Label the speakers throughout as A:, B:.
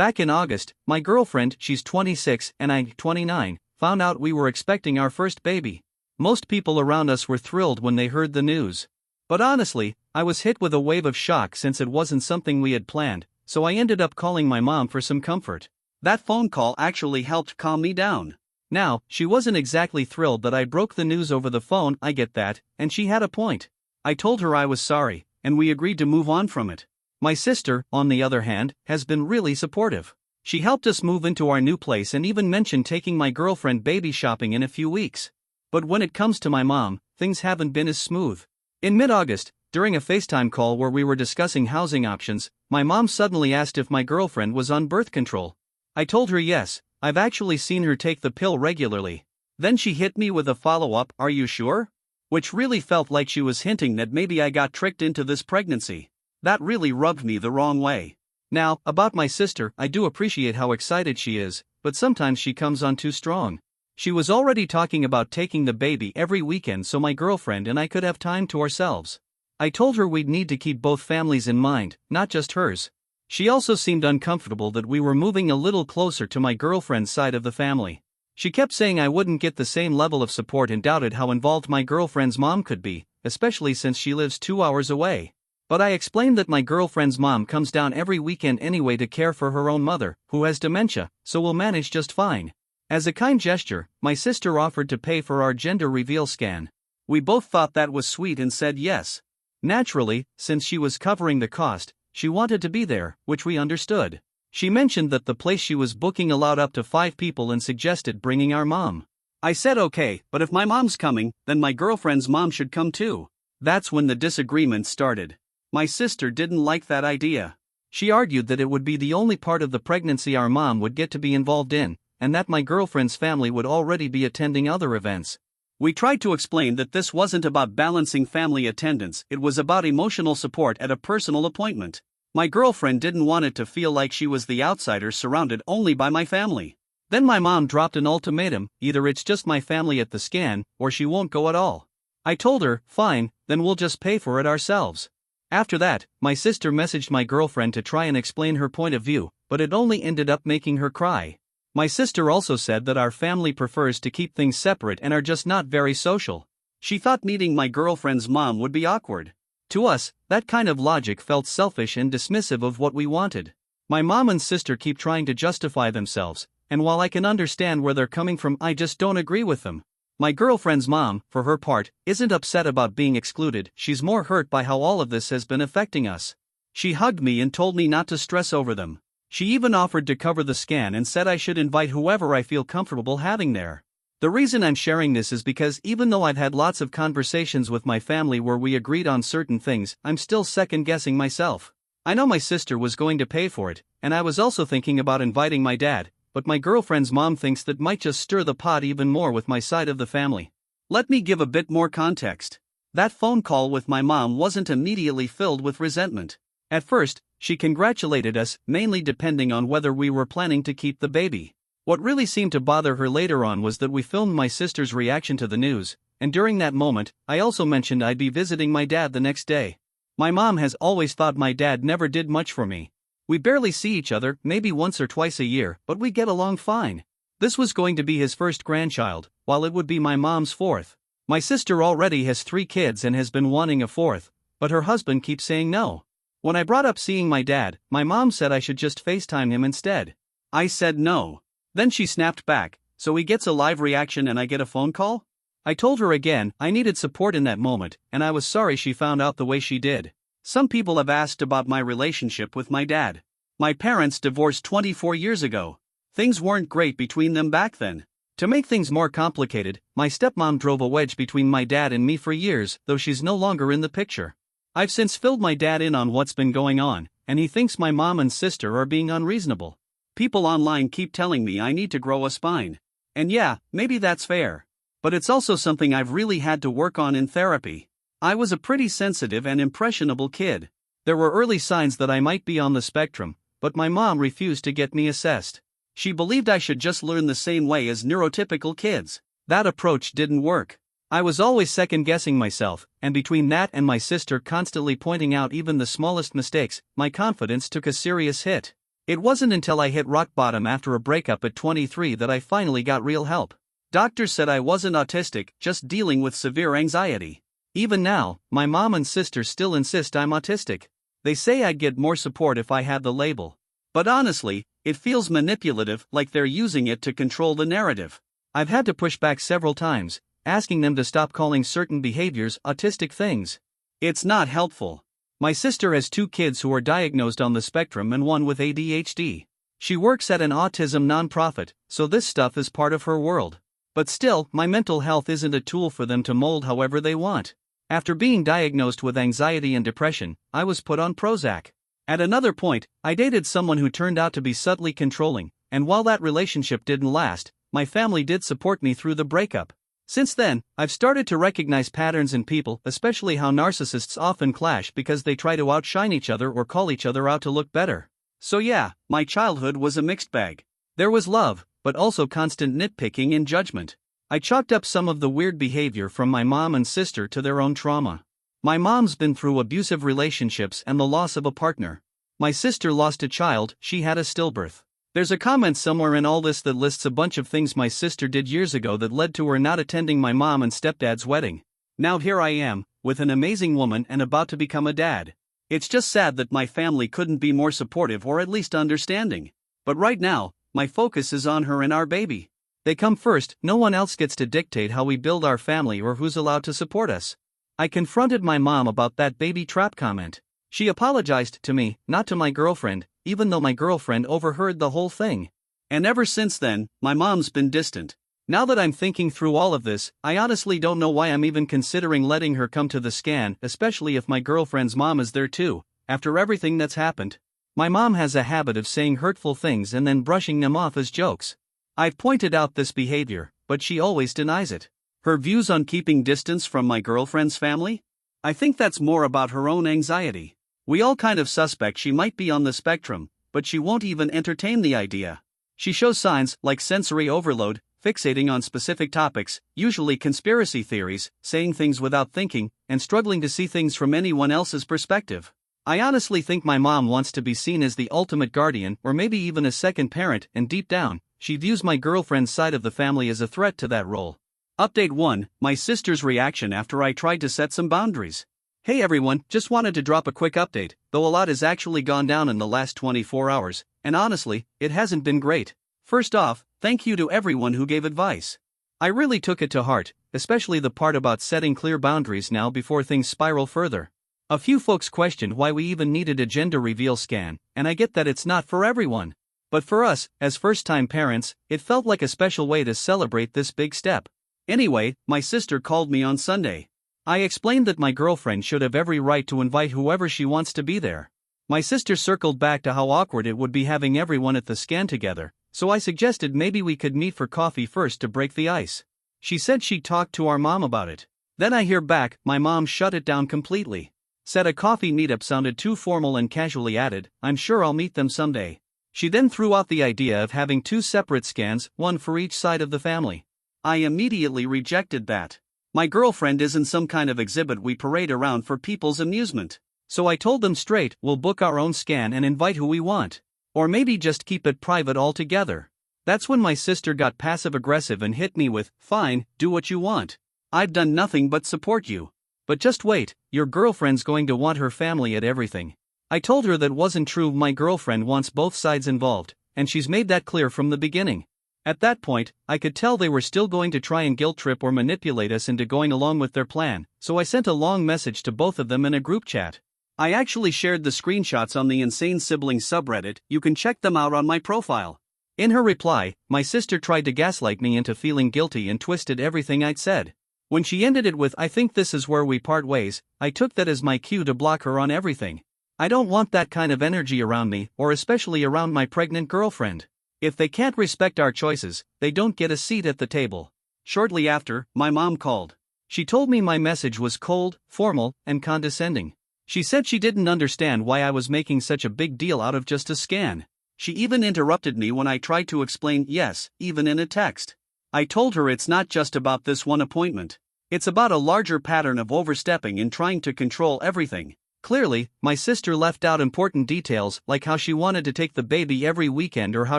A: Back in August, my girlfriend, she's 26 and I'm 29, found out we were expecting our first baby. Most people around us were thrilled when they heard the news. But honestly, I was hit with a wave of shock since it wasn't something we had planned, so I ended up calling my mom for some comfort. That phone call actually helped calm me down. Now, she wasn't exactly thrilled that I broke the news over the phone, I get that, and she had a point. I told her I was sorry, and we agreed to move on from it. My sister, on the other hand, has been really supportive. She helped us move into our new place and even mentioned taking my girlfriend baby shopping in a few weeks. But when it comes to my mom, things haven't been as smooth. In mid-August, during a FaceTime call where we were discussing housing options, my mom suddenly asked if my girlfriend was on birth control. I told her yes, I've actually seen her take the pill regularly. Then she hit me with a follow-up, "Are you sure?" Which really felt like she was hinting that maybe I got tricked into this pregnancy. That really rubbed me the wrong way. Now, about my sister, I do appreciate how excited she is, but sometimes she comes on too strong. She was already talking about taking the baby every weekend so my girlfriend and I could have time to ourselves. I told her we'd need to keep both families in mind, not just hers. She also seemed uncomfortable that we were moving a little closer to my girlfriend's side of the family. She kept saying I wouldn't get the same level of support and doubted how involved my girlfriend's mom could be, especially since she lives 2 hours away. But I explained that my girlfriend's mom comes down every weekend anyway to care for her own mother, who has dementia, so we'll manage just fine. As a kind gesture, my sister offered to pay for our gender reveal scan. We both thought that was sweet and said yes. Naturally, since she was covering the cost, she wanted to be there, which we understood. She mentioned that the place she was booking allowed up to 5 people and suggested bringing our mom. I said okay, but if my mom's coming, then my girlfriend's mom should come too. That's when the disagreement started. My sister didn't like that idea. She argued that it would be the only part of the pregnancy our mom would get to be involved in, and that my girlfriend's family would already be attending other events. We tried to explain that this wasn't about balancing family attendance, it was about emotional support at a personal appointment. My girlfriend didn't want it to feel like she was the outsider surrounded only by my family. Then my mom dropped an ultimatum, either it's just my family at the scan, or she won't go at all. I told her, fine, then we'll just pay for it ourselves. After that, my sister messaged my girlfriend to try and explain her point of view, but it only ended up making her cry. My sister also said that our family prefers to keep things separate and are just not very social. She thought meeting my girlfriend's mom would be awkward. To us, that kind of logic felt selfish and dismissive of what we wanted. My mom and sister keep trying to justify themselves, and while I can understand where they're coming from, I just don't agree with them. My girlfriend's mom, for her part, isn't upset about being excluded, she's more hurt by how all of this has been affecting us. She hugged me and told me not to stress over them. She even offered to cover the scan and said I should invite whoever I feel comfortable having there. The reason I'm sharing this is because even though I've had lots of conversations with my family where we agreed on certain things, I'm still second-guessing myself. I know my sister was going to pay for it, and I was also thinking about inviting my dad, but my girlfriend's mom thinks that might just stir the pot even more with my side of the family. Let me give a bit more context. That phone call with my mom wasn't immediately filled with resentment. At first, she congratulated us, mainly depending on whether we were planning to keep the baby. What really seemed to bother her later on was that we filmed my sister's reaction to the news, and during that moment, I also mentioned I'd be visiting my dad the next day. My mom has always thought my dad never did much for me. We barely see each other, maybe once or twice a year, but we get along fine. This was going to be his first grandchild, while it would be my mom's 4th. My sister already has 3 kids and has been wanting a 4th, but her husband keeps saying no. When I brought up seeing my dad, my mom said I should just FaceTime him instead. I said no. Then she snapped back, so he gets a live reaction and I get a phone call? I told her again I needed support in that moment, and I was sorry she found out the way she did. Some people have asked about my relationship with my dad. My parents divorced 24 years ago. Things weren't great between them back then. To make things more complicated, my stepmom drove a wedge between my dad and me for years, though she's no longer in the picture. I've since filled my dad in on what's been going on, and he thinks my mom and sister are being unreasonable. People online keep telling me I need to grow a spine. And yeah, maybe that's fair. But it's also something I've really had to work on in therapy. I was a pretty sensitive and impressionable kid. There were early signs that I might be on the spectrum, but my mom refused to get me assessed. She believed I should just learn the same way as neurotypical kids. That approach didn't work. I was always second-guessing myself, and between that and my sister constantly pointing out even the smallest mistakes, my confidence took a serious hit. It wasn't until I hit rock bottom after a breakup at 23 that I finally got real help. Doctors said I wasn't autistic, just dealing with severe anxiety. Even now, my mom and sister still insist I'm autistic. They say I'd get more support if I had the label. But honestly, it feels manipulative, like they're using it to control the narrative. I've had to push back several times, asking them to stop calling certain behaviors autistic things. It's not helpful. My sister has 2 kids who are diagnosed on the spectrum and one with ADHD. She works at an autism nonprofit, so this stuff is part of her world. But still, my mental health isn't a tool for them to mold however they want. After being diagnosed with anxiety and depression, I was put on Prozac. At another point, I dated someone who turned out to be subtly controlling, and while that relationship didn't last, my family did support me through the breakup. Since then, I've started to recognize patterns in people, especially how narcissists often clash because they try to outshine each other or call each other out to look better. So yeah, my childhood was a mixed bag. There was love, but also constant nitpicking and judgment. I chalked up some of the weird behavior from my mom and sister to their own trauma. My mom's been through abusive relationships and the loss of a partner. My sister lost a child, she had a stillbirth. There's a comment somewhere in all this that lists a bunch of things my sister did years ago that led to her not attending my mom and stepdad's wedding. Now here I am, with an amazing woman and about to become a dad. It's just sad that my family couldn't be more supportive or at least understanding. But right now, my focus is on her and our baby. They come first, no one else gets to dictate how we build our family or who's allowed to support us. I confronted my mom about that baby trap comment. She apologized to me, not to my girlfriend, even though my girlfriend overheard the whole thing. And ever since then, my mom's been distant. Now that I'm thinking through all of this, I honestly don't know why I'm even considering letting her come to the scan, especially if my girlfriend's mom is there too, after everything that's happened. My mom has a habit of saying hurtful things and then brushing them off as jokes. I've pointed out this behavior, but she always denies it. Her views on keeping distance from my girlfriend's family? I think that's more about her own anxiety. We all kind of suspect she might be on the spectrum, but she won't even entertain the idea. She shows signs like sensory overload, fixating on specific topics, usually conspiracy theories, saying things without thinking, and struggling to see things from anyone else's perspective. I honestly think my mom wants to be seen as the ultimate guardian or maybe even a second parent, and deep down, she views my girlfriend's side of the family as a threat to that role. Update 1: My sister's reaction after I tried to set some boundaries. Hey everyone, just wanted to drop a quick update, though a lot has actually gone down in the last 24 hours, and honestly, it hasn't been great. First off, thank you to everyone who gave advice. I really took it to heart, especially the part about setting clear boundaries now before things spiral further. A few folks questioned why we even needed a gender reveal scan, and I get that it's not for everyone. But for us, as first-time parents, it felt like a special way to celebrate this big step. Anyway, my sister called me on Sunday. I explained that my girlfriend should have every right to invite whoever she wants to be there. My sister circled back to how awkward it would be having everyone at the scan together, so I suggested maybe we could meet for coffee first to break the ice. She said she'd talk to our mom about it. Then I hear back, my mom shut it down completely. Said a coffee meetup sounded too formal and casually added, I'm sure I'll meet them someday. She then threw out the idea of having 2 separate scans, one for each side of the family. I immediately rejected that. My girlfriend isn't some kind of exhibit we parade around for people's amusement. So I told them straight, we'll book our own scan and invite who we want. Or maybe just keep it private altogether. That's when my sister got passive-aggressive and hit me with, fine, do what you want. I've done nothing but support you. But just wait, your girlfriend's going to want her family at everything. I told her that wasn't true. My girlfriend wants both sides involved, and she's made that clear from the beginning. At that point, I could tell they were still going to try and guilt trip or manipulate us into going along with their plan, so I sent a long message to both of them in a group chat. I actually shared the screenshots on the Insane Siblings subreddit, you can check them out on my profile. In her reply, my sister tried to gaslight me into feeling guilty and twisted everything I'd said. When she ended it with, I think this is where we part ways, I took that as my cue to block her on everything. I don't want that kind of energy around me, or especially around my pregnant girlfriend. If they can't respect our choices, they don't get a seat at the table. Shortly after, my mom called. She told me my message was cold, formal, and condescending. She said she didn't understand why I was making such a big deal out of just a scan. She even interrupted me when I tried to explain, yes, even in a text. I told her it's not just about this one appointment. It's about a larger pattern of overstepping and trying to control everything. Clearly, my sister left out important details like how she wanted to take the baby every weekend or how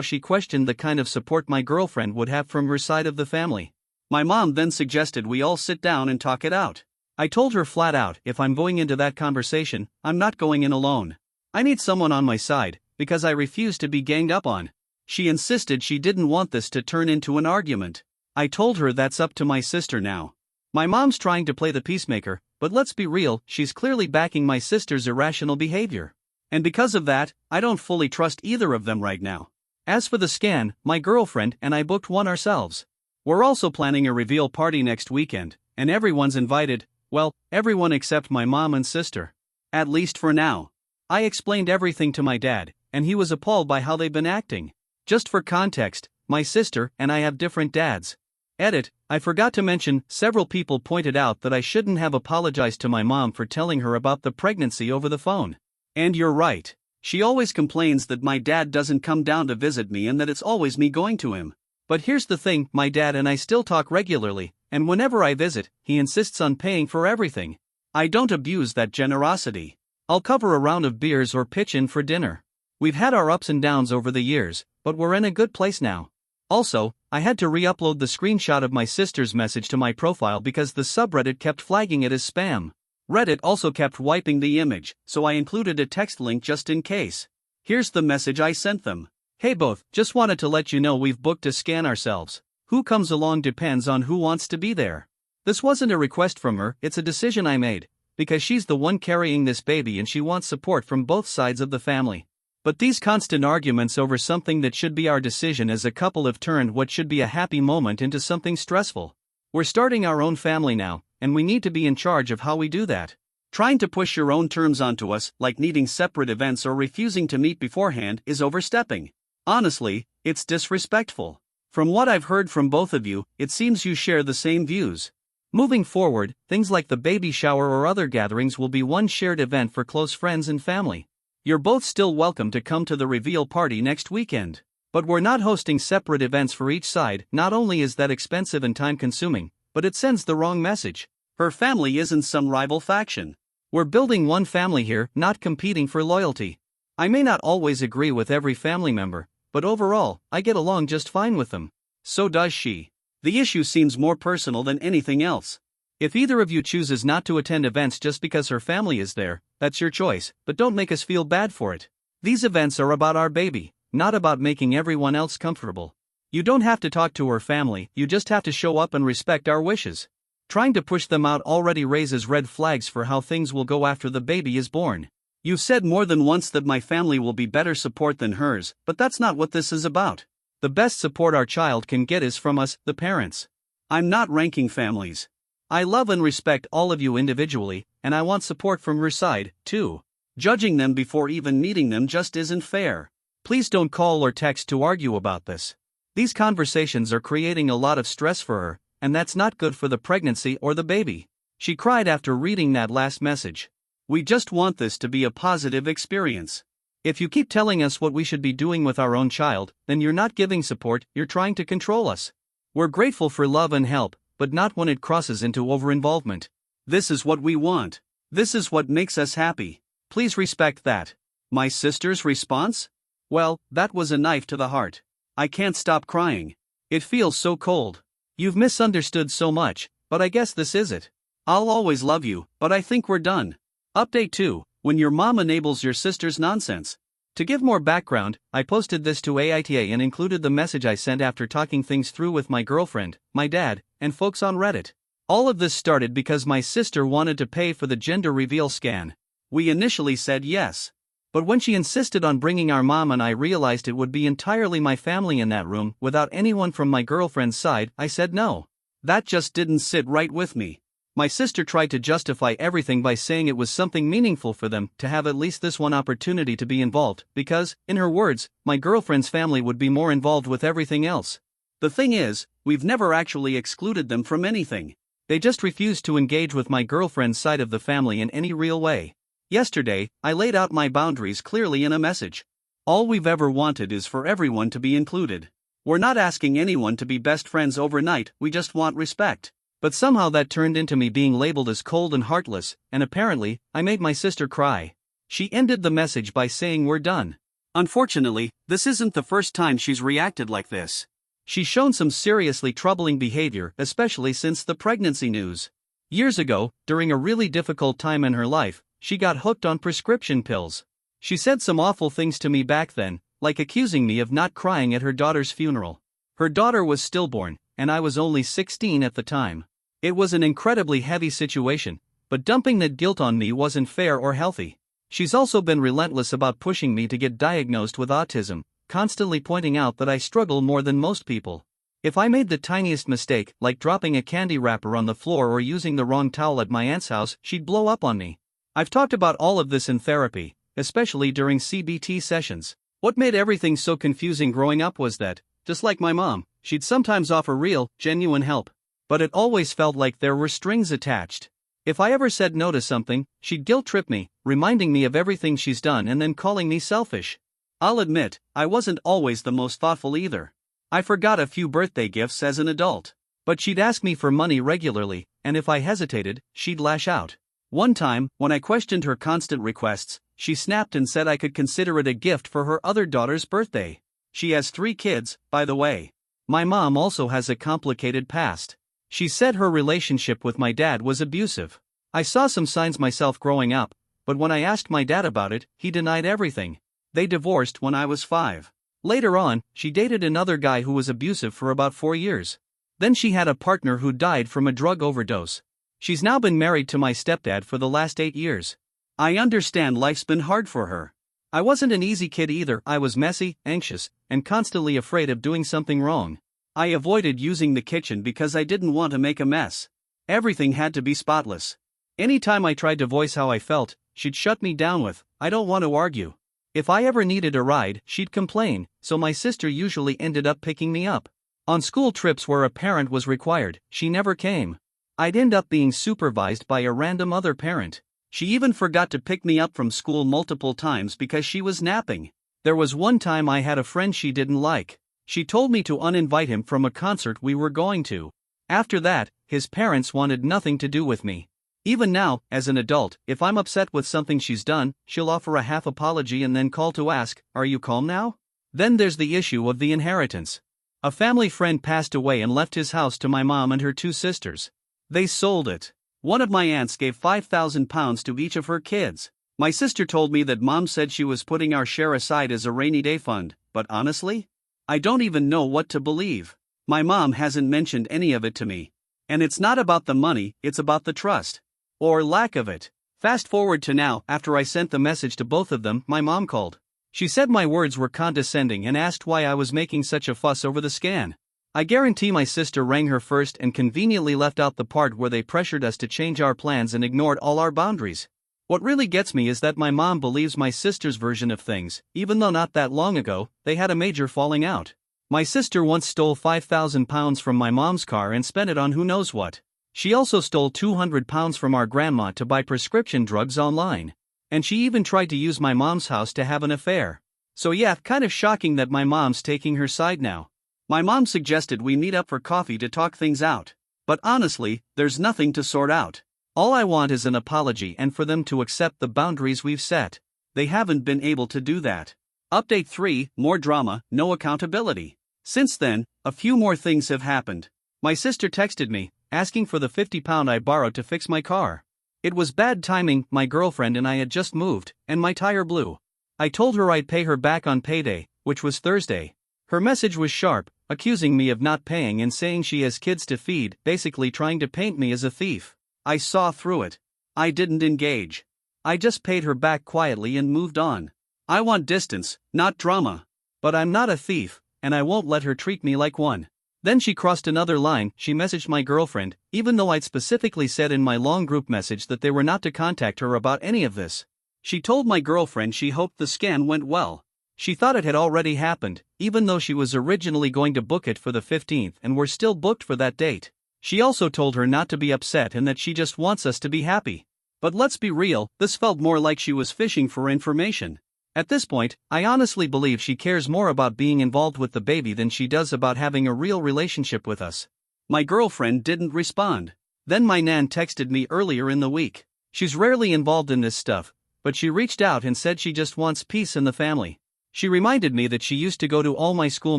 A: she questioned the kind of support my girlfriend would have from her side of the family. My mom then suggested we all sit down and talk it out. I told her flat out, if I'm going into that conversation, I'm not going in alone. I need someone on my side, because I refuse to be ganged up on. She insisted she didn't want this to turn into an argument. I told her that's up to my sister now. My mom's trying to play the peacemaker, but let's be real, she's clearly backing my sister's irrational behavior. And because of that, I don't fully trust either of them right now. As for the scan, my girlfriend and I booked one ourselves. We're also planning a reveal party next weekend, and everyone's invited, well, everyone except my mom and sister. At least for now. I explained everything to my dad, and he was appalled by how they've been acting. Just for context, my sister and I have different dads. Edit, I forgot to mention, several people pointed out that I shouldn't have apologized to my mom for telling her about the pregnancy over the phone. And you're right. She always complains that my dad doesn't come down to visit me and that it's always me going to him. But here's the thing, my dad and I still talk regularly, and whenever I visit, he insists on paying for everything. I don't abuse that generosity. I'll cover a round of beers or pitch in for dinner. We've had our ups and downs over the years, but we're in a good place now. Also, I had to re-upload the screenshot of my sister's message to my profile because the subreddit kept flagging it as spam. Reddit also kept wiping the image, so I included a text link just in case. Here's the message I sent them. Hey both, just wanted to let you know we've booked to scan ourselves. Who comes along depends on who wants to be there. This wasn't a request from her, it's a decision I made, because she's the one carrying this baby and she wants support from both sides of the family. But these constant arguments over something that should be our decision as a couple have turned what should be a happy moment into something stressful. We're starting our own family now, and we need to be in charge of how we do that. Trying to push your own terms onto us, like needing separate events or refusing to meet beforehand, is overstepping. Honestly, it's disrespectful. From what I've heard from both of you, it seems you share the same views. Moving forward, things like the baby shower or other gatherings will be one shared event for close friends and family. You're both still welcome to come to the reveal party next weekend. But we're not hosting separate events for each side. Not only is that expensive and time-consuming, but it sends the wrong message. Her family isn't some rival faction. We're building one family here, not competing for loyalty. I may not always agree with every family member, but overall, I get along just fine with them. So does she. The issue seems more personal than anything else. If either of you chooses not to attend events just because her family is there, that's your choice, but don't make us feel bad for it. These events are about our baby, not about making everyone else comfortable. You don't have to talk to her family, you just have to show up and respect our wishes. Trying to push them out already raises red flags for how things will go after the baby is born. You've said more than once that my family will be better support than hers, but that's not what this is about. The best support our child can get is from us, the parents. I'm not ranking families. I love and respect all of you individually, and I want support from your side, too. Judging them before even meeting them just isn't fair. Please don't call or text to argue about this. These conversations are creating a lot of stress for her, and that's not good for the pregnancy or the baby. She cried after reading that last message. We just want this to be a positive experience. If you keep telling us what we should be doing with our own child, then you're not giving support, you're trying to control us. We're grateful for love and help, but not when it crosses into over-involvement. This is what we want. This is what makes us happy. Please respect that. My sister's response? Well, that was a knife to the heart. I can't stop crying. It feels so cold. You've misunderstood so much, but I guess this is it. I'll always love you, but I think we're done. Update 2, when your mom enables your sister's nonsense. To give more background, I posted this to AITA and included the message I sent after talking things through with my girlfriend, my dad, and folks on Reddit. All of this started because my sister wanted to pay for the gender reveal scan. We initially said yes. But when she insisted on bringing our mom and I realized it would be entirely my family in that room without anyone from my girlfriend's side, I said no. That just didn't sit right with me. My sister tried to justify everything by saying it was something meaningful for them to have at least this one opportunity to be involved because, in her words, my girlfriend's family would be more involved with everything else. The thing is, we've never actually excluded them from anything. They just refused to engage with my girlfriend's side of the family in any real way. Yesterday, I laid out my boundaries clearly in a message. All we've ever wanted is for everyone to be included. We're not asking anyone to be best friends overnight, we just want respect. But somehow that turned into me being labeled as cold and heartless, and apparently, I made my sister cry. She ended the message by saying we're done. Unfortunately, this isn't the first time she's reacted like this. She's shown some seriously troubling behavior, especially since the pregnancy news. Years ago, during a really difficult time in her life, she got hooked on prescription pills. She said some awful things to me back then, like accusing me of not crying at her daughter's funeral. Her daughter was stillborn, and I was only 16 at the time. It was an incredibly heavy situation, but dumping that guilt on me wasn't fair or healthy. She's also been relentless about pushing me to get diagnosed with autism, constantly pointing out that I struggle more than most people. If I made the tiniest mistake, like dropping a candy wrapper on the floor or using the wrong towel at my aunt's house, she'd blow up on me. I've talked about all of this in therapy, especially during CBT sessions. What made everything so confusing growing up was that, just like my mom, she'd sometimes offer real, genuine help. But it always felt like there were strings attached. If I ever said no to something, she'd guilt-trip me, reminding me of everything she's done and then calling me selfish. I'll admit, I wasn't always the most thoughtful either. I forgot a few birthday gifts as an adult. But she'd ask me for money regularly, and if I hesitated, she'd lash out. One time, when I questioned her constant requests, she snapped and said I could consider it a gift for her other daughter's birthday. She has 3 kids, by the way. My mom also has a complicated past. She said her relationship with my dad was abusive. I saw some signs myself growing up, but when I asked my dad about it, he denied everything. They divorced when I was 5. Later on, she dated another guy who was abusive for about 4 years. Then she had a partner who died from a drug overdose. She's now been married to my stepdad for the last 8 years. I understand life's been hard for her. I wasn't an easy kid either. I was messy, anxious, and constantly afraid of doing something wrong. I avoided using the kitchen because I didn't want to make a mess. Everything had to be spotless. Anytime I tried to voice how I felt, she'd shut me down with, "I don't want to argue." If I ever needed a ride, she'd complain, so my sister usually ended up picking me up. On school trips where a parent was required, she never came. I'd end up being supervised by a random other parent. She even forgot to pick me up from school multiple times because she was napping. There was one time I had a friend she didn't like. She told me to uninvite him from a concert we were going to. After that, his parents wanted nothing to do with me. Even now, as an adult, if I'm upset with something she's done, she'll offer a half apology and then call to ask, "Are you calm now?" Then there's the issue of the inheritance. A family friend passed away and left his house to my mom and her 2 sisters. They sold it. One of my aunts gave £5,000 to each of her kids. My sister told me that mom said she was putting our share aside as a rainy day fund, but honestly, I don't even know what to believe. My mom hasn't mentioned any of it to me. And it's not about the money, it's about the trust. Or lack of it. Fast forward to now, after I sent the message to both of them, my mom called. She said my words were condescending and asked why I was making such a fuss over the scan. I guarantee my sister rang her first and conveniently left out the part where they pressured us to change our plans and ignored all our boundaries. What really gets me is that my mom believes my sister's version of things, even though not that long ago, they had a major falling out. My sister once stole £5,000 from my mom's car and spent it on who knows what. She also stole £200 from our grandma to buy prescription drugs online. And she even tried to use my mom's house to have an affair. So yeah, kind of shocking that my mom's taking her side now. My mom suggested we meet up for coffee to talk things out. But honestly, there's nothing to sort out. All I want is an apology and for them to accept the boundaries we've set. They haven't been able to do that. Update 3, more drama, no accountability. Since then, a few more things have happened. My sister texted me, asking for the £50 I borrowed to fix my car. It was bad timing, my girlfriend and I had just moved, and my tire blew. I told her I'd pay her back on payday, which was Thursday. Her message was sharp, accusing me of not paying and saying she has kids to feed, basically trying to paint me as a thief. I saw through it. I didn't engage. I just paid her back quietly and moved on. I want distance, not drama. But I'm not a thief, and I won't let her treat me like one. Then she crossed another line. She messaged my girlfriend, even though I'd specifically said in my long group message that they were not to contact her about any of this. She told my girlfriend she hoped the scan went well. She thought it had already happened, even though she was originally going to book it for the 15th and were still booked for that date. She also told her not to be upset and that she just wants us to be happy. But let's be real, this felt more like she was fishing for information. At this point, I honestly believe she cares more about being involved with the baby than she does about having a real relationship with us. My girlfriend didn't respond. Then my nan texted me earlier in the week. She's rarely involved in this stuff, but she reached out and said she just wants peace in the family. She reminded me that she used to go to all my school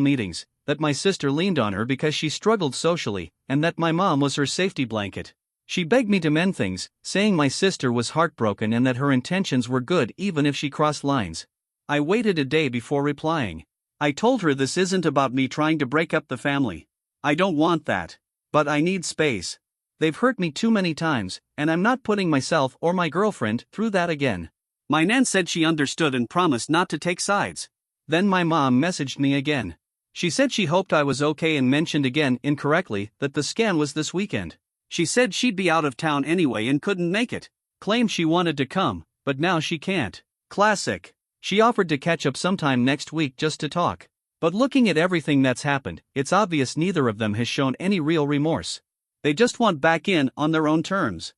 A: meetings, that my sister leaned on her because she struggled socially, and that my mom was her safety blanket. She begged me to mend things, saying my sister was heartbroken and that her intentions were good even if she crossed lines. I waited a day before replying. I told her this isn't about me trying to break up the family. I don't want that. But I need space. They've hurt me too many times, and I'm not putting myself or my girlfriend through that again. My nan said she understood and promised not to take sides. Then my mom messaged me again. She said she hoped I was okay and mentioned again incorrectly that the scan was this weekend. She said she'd be out of town anyway and couldn't make it. Claimed she wanted to come, but now she can't. Classic. She offered to catch up sometime next week just to talk. But looking at everything that's happened, it's obvious neither of them has shown any real remorse. They just want back in on their own terms.